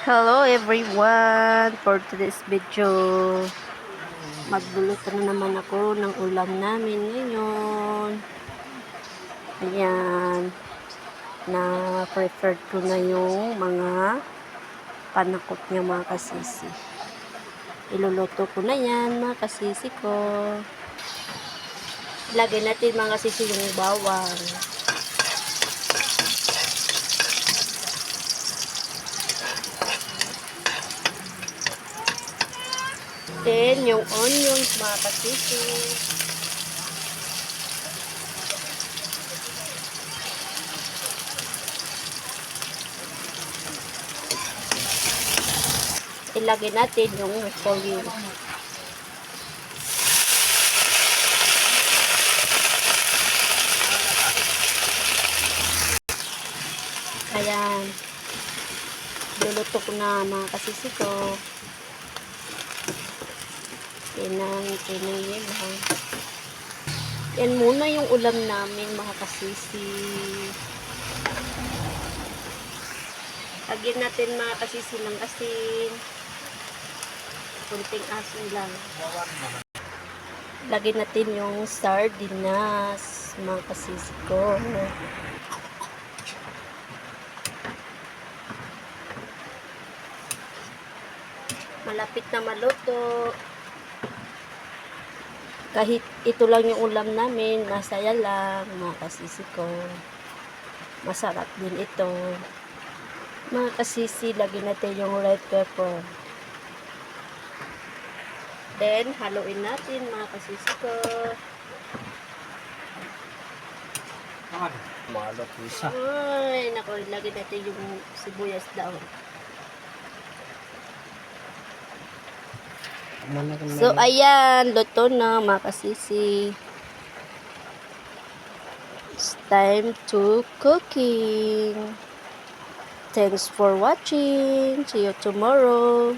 Hello everyone! For today's video, magluluto na naman ako ng ulam namin ngayon. Ayan, na-prepared ko na yung mga panakot niya mga kasisi. Iluluto ko na yan mga kasisi ko. Lagyan natin mga kasisi yung bawang. Then, yung onions, mga kasisi. Ilagay natin yung toyo. Ayan. Luluto ko na mga kasisi ko. Tinang yelo. Yan muna yung ulam namin mga kasisi. Lagyan natin mga kasisi ng asin. Kunting asin lang. Lagyan natin yung sardinas mga kasisi ko. Malapit na maluto. Kahit ito lang yung ulam namin, masaya lang mga kasisi ko. Masarap din ito. Mga kasisi, lagyan natin yung red pepper. Then, haluin natin mga kasisi ko. Malot isa. Ay, naku, lagyan natin yung sibuyas daw. So, ayan, luto na mga kasisi. It's time to cooking. Thanks for watching. See you tomorrow.